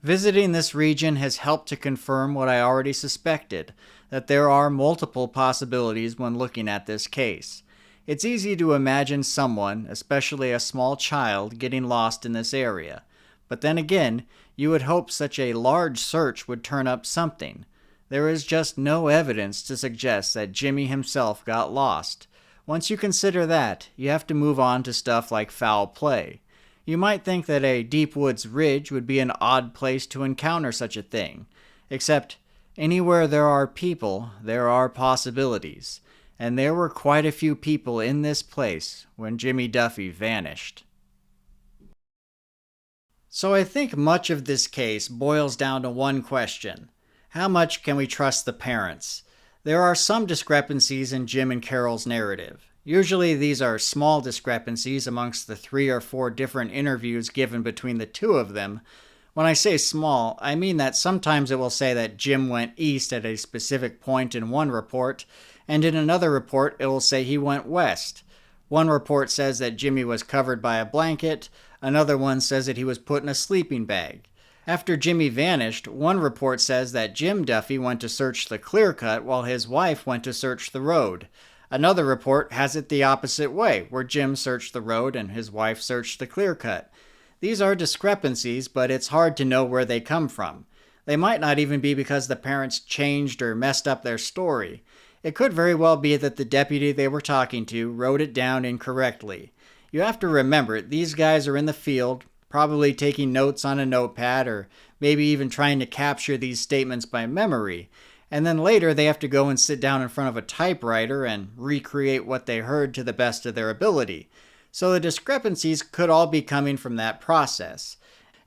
Visiting this region has helped to confirm what I already suspected, that there are multiple possibilities when looking at this case. It's easy to imagine someone, especially a small child, getting lost in this area. But then again, you would hope such a large search would turn up something. There is just no evidence to suggest that Jimmy himself got lost. Once you consider that, you have to move on to stuff like foul play. You might think that a deep woods ridge would be an odd place to encounter such a thing. Except, anywhere there are people, there are possibilities. And there were quite a few people in this place when Jimmy Duffy vanished. So I think much of this case boils down to one question. How much can we trust the parents? There are some discrepancies in Jim and Carol's narrative. Usually these are small discrepancies amongst the 3 or 4 different interviews given between the two of them. When I say small, I mean that sometimes it will say that Jim went east at a specific point in one report, and in another report it will say he went west. One report says that Jimmy was covered by a blanket, another one says that he was put in a sleeping bag. After Jimmy vanished, one report says that Jim Duffy went to search the clear cut while his wife went to search the road. Another report has it the opposite way, where Jim searched the road and his wife searched the clear cut. These are discrepancies, but it's hard to know where they come from. They might not even be because the parents changed or messed up their story. It could very well be that the deputy they were talking to wrote it down incorrectly. You have to remember, these guys are in the field, probably taking notes on a notepad or maybe even trying to capture these statements by memory. And then later they have to go and sit down in front of a typewriter and recreate what they heard to the best of their ability. So the discrepancies could all be coming from that process.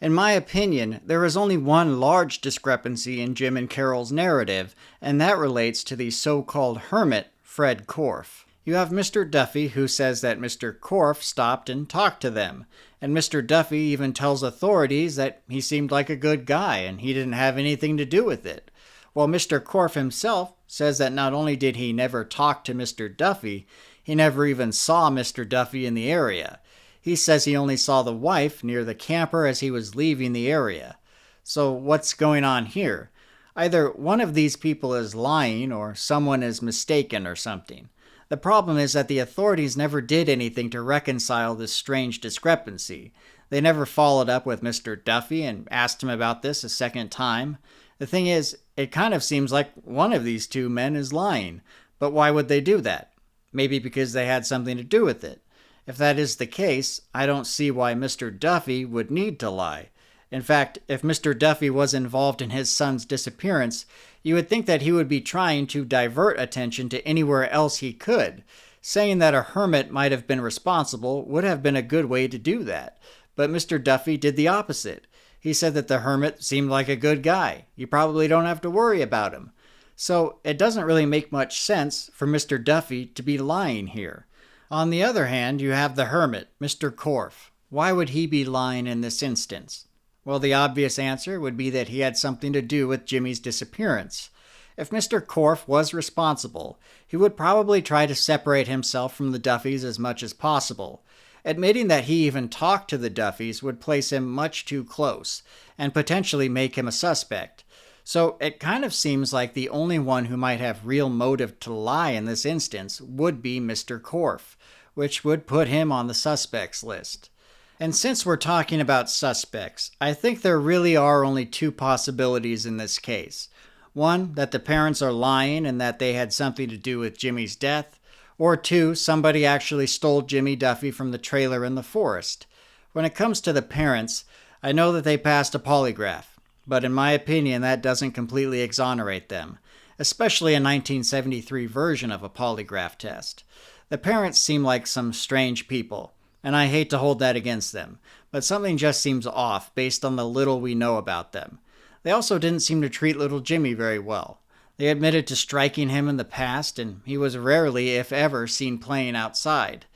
In my opinion, there is only one large discrepancy in Jim and Carol's narrative, and that relates to the so-called hermit, Fred Korff. You have Mr. Duffy, who says that Mr. Korff stopped and talked to them, and Mr. Duffy even tells authorities that he seemed like a good guy and he didn't have anything to do with it. While Mr. Korff himself says that not only did he never talk to Mr. Duffy, he never even saw Mr. Duffy in the area. He says he only saw the wife near the camper as he was leaving the area. So what's going on here? Either one of these people is lying or someone is mistaken or something. The problem is that the authorities never did anything to reconcile this strange discrepancy. They never followed up with Mr. Duffy and asked him about this a second time. The thing is, it kind of seems like one of these two men is lying. But why would they do that? Maybe because they had something to do with it. If that is the case, I don't see why Mr. Duffy would need to lie. In fact, if Mr. Duffy was involved in his son's disappearance, you would think that he would be trying to divert attention to anywhere else he could. Saying that a hermit might have been responsible would have been a good way to do that. But Mr. Duffy did the opposite. He said that the hermit seemed like a good guy. You probably don't have to worry about him. So it doesn't really make much sense for Mr. Duffy to be lying here. On the other hand, you have the hermit, Mr. Korff. Why would he be lying in this instance? Well, the obvious answer would be that he had something to do with Jimmy's disappearance. If Mr. Korff was responsible, he would probably try to separate himself from the Duffys as much as possible. Admitting that he even talked to the Duffys would place him much too close, and potentially make him a suspect. So it kind of seems like the only one who might have real motive to lie in this instance would be Mr. Korff, which would put him on the suspects list. And since we're talking about suspects, I think there really are only two possibilities in this case. One, that the parents are lying and that they had something to do with Jimmy's death. Or two, somebody actually stole Jimmy Duffy from the trailer in the forest. When it comes to the parents, I know that they passed a polygraph, but in my opinion that doesn't completely exonerate them, especially a 1973 version of a polygraph test. The parents seem like some strange people, and I hate to hold that against them, but something just seems off based on the little we know about them. They also didn't seem to treat little Jimmy very well. They admitted to striking him in the past, and he was rarely, if ever, seen playing outside.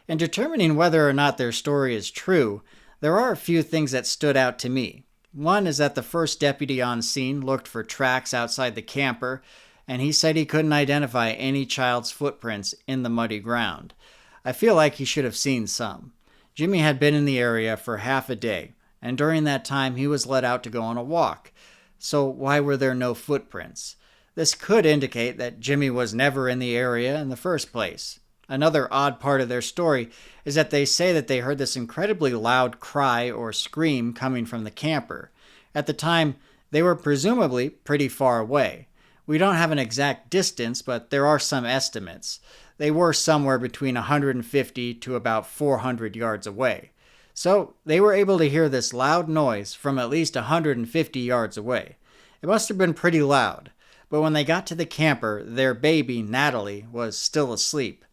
In determining whether or not their story is true, there are a few things that stood out to me. One is that the first deputy on scene looked for tracks outside the camper, and he said he couldn't identify any child's footprints in the muddy ground. I feel like he should have seen some. Jimmy had been in the area for half a day, and during that time he was let out to go on a walk. So why were there no footprints? This could indicate that Jimmy was never in the area in the first place. Another odd part of their story is that they say that they heard this incredibly loud cry or scream coming from the camper. At the time, they were presumably pretty far away. We don't have an exact distance, but there are some estimates. They were somewhere between 150 to about 400 yards away. So they were able to hear this loud noise from at least 150 yards away. It must have been pretty loud. But when they got to the camper, their baby, Natalie, was still asleep.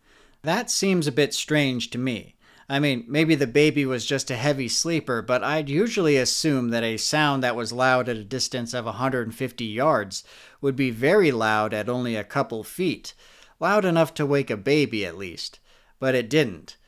That seems a bit strange to me. I mean, maybe the baby was just a heavy sleeper, but I'd usually assume that a sound that was loud at a distance of 150 yards would be very loud at only a couple feet. Loud enough to wake a baby, at least. But it didn't.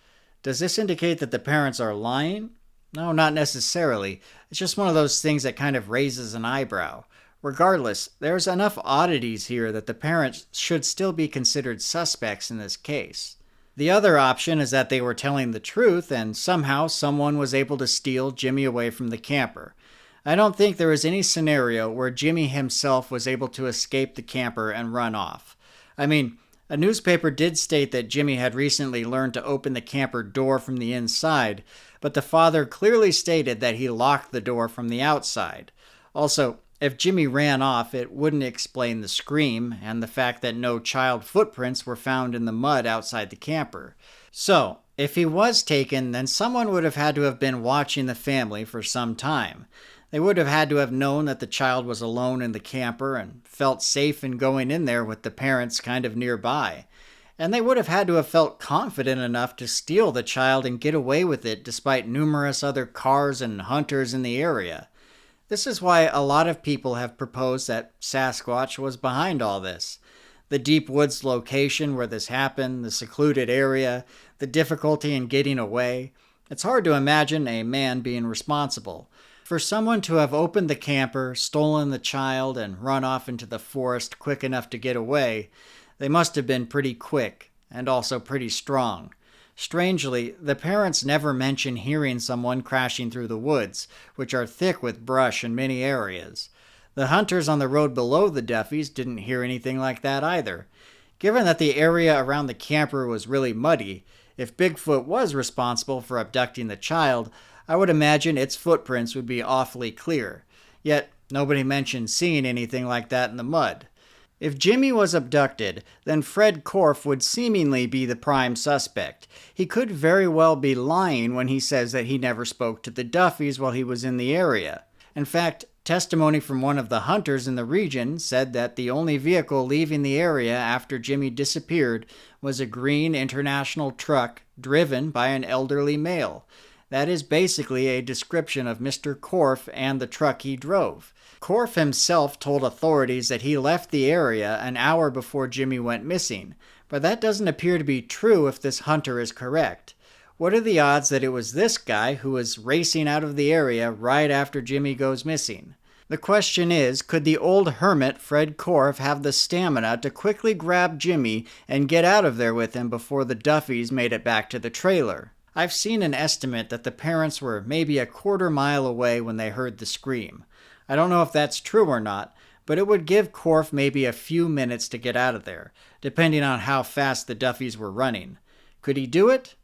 Does this indicate that the parents are lying? No, not necessarily. It's just one of those things that kind of raises an eyebrow. Regardless, there's enough oddities here that the parents should still be considered suspects in this case. The other option is that they were telling the truth and somehow someone was able to steal Jimmy away from the camper. I don't think there is any scenario where Jimmy himself was able to escape the camper and run off. I mean, a newspaper did state that Jimmy had recently learned to open the camper door from the inside, but the father clearly stated that he locked the door from the outside. Also, if Jimmy ran off, it wouldn't explain the scream and the fact that no child footprints were found in the mud outside the camper. So, if he was taken, then someone would have had to have been watching the family for some time. They would have had to have known that the child was alone in the camper and felt safe in going in there with the parents kind of nearby. And they would have had to have felt confident enough to steal the child and get away with it despite numerous other cars and hunters in the area. This is why a lot of people have proposed that Sasquatch was behind all this. The deep woods location where this happened, the secluded area, the difficulty in getting away. It's hard to imagine a man being responsible. For someone to have opened the camper, stolen the child, and run off into the forest quick enough to get away, they must have been pretty quick, and also pretty strong. Strangely, the parents never mention hearing someone crashing through the woods, which are thick with brush in many areas. The hunters on the road below the Duffys didn't hear anything like that either. Given that the area around the camper was really muddy, if Bigfoot was responsible for abducting the child, I would imagine its footprints would be awfully clear. Yet, nobody mentioned seeing anything like that in the mud. If Jimmy was abducted, then Fred Korff would seemingly be the prime suspect. He could very well be lying when he says that he never spoke to the Duffys while he was in the area. In fact, testimony from one of the hunters in the region said that the only vehicle leaving the area after Jimmy disappeared was a green International truck driven by an elderly male. That is basically a description of Mr. Korff and the truck he drove. Korff himself told authorities that he left the area an hour before Jimmy went missing, but that doesn't appear to be true if this hunter is correct. What are the odds that it was this guy who was racing out of the area right after Jimmy goes missing? The question is, could the old hermit Fred Korff have the stamina to quickly grab Jimmy and get out of there with him before the Duffys made it back to the trailer? I've seen an estimate that the parents were maybe a quarter-mile away when they heard the scream. I don't know if that's true or not, but it would give Korff maybe a few minutes to get out of there, depending on how fast the Duffys were running. Could he do it?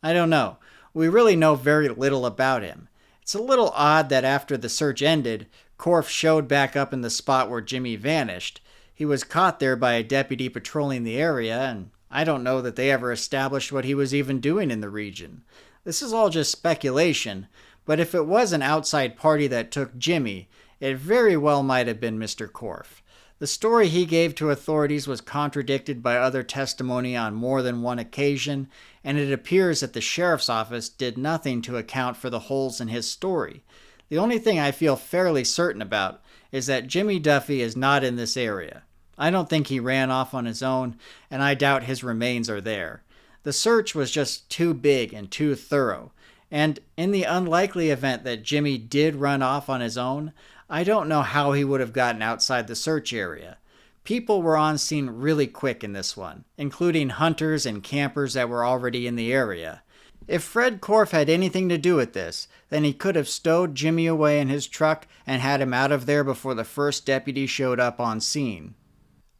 I don't know. We really know very little about him. It's a little odd that after the search ended, Korff showed back up in the spot where Jimmy vanished. He was caught there by a deputy patrolling the area, and I don't know that they ever established what he was even doing in the region. This is all just speculation, but if it was an outside party that took Jimmy, it very well might have been Mr. Korff. The story he gave to authorities was contradicted by other testimony on more than one occasion, and it appears that the sheriff's office did nothing to account for the holes in his story. The only thing I feel fairly certain about is that Jimmy Duffy is not in this area. I don't think he ran off on his own, and I doubt his remains are there. The search was just too big and too thorough, and in the unlikely event that Jimmy did run off on his own, I don't know how he would have gotten outside the search area. People were on scene really quick in this one, including hunters and campers that were already in the area. If Fred Korff had anything to do with this, then he could have stowed Jimmy away in his truck and had him out of there before the first deputy showed up on scene.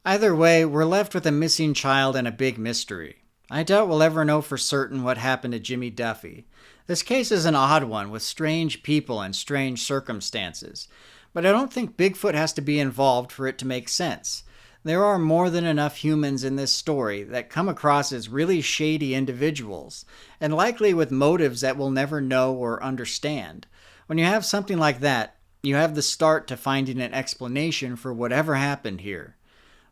Either way, we're left with a missing child and a big mystery. I doubt we'll ever know for certain what happened to Jimmy Duffy. This case is an odd one with strange people and strange circumstances, but I don't think Bigfoot has to be involved for it to make sense. There are more than enough humans in this story that come across as really shady individuals, and likely with motives that we'll never know or understand. When you have something like that, you have the start to finding an explanation for whatever happened here.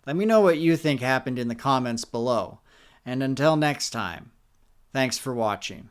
Let me know what you think happened in the comments below. And until next time, thanks for watching.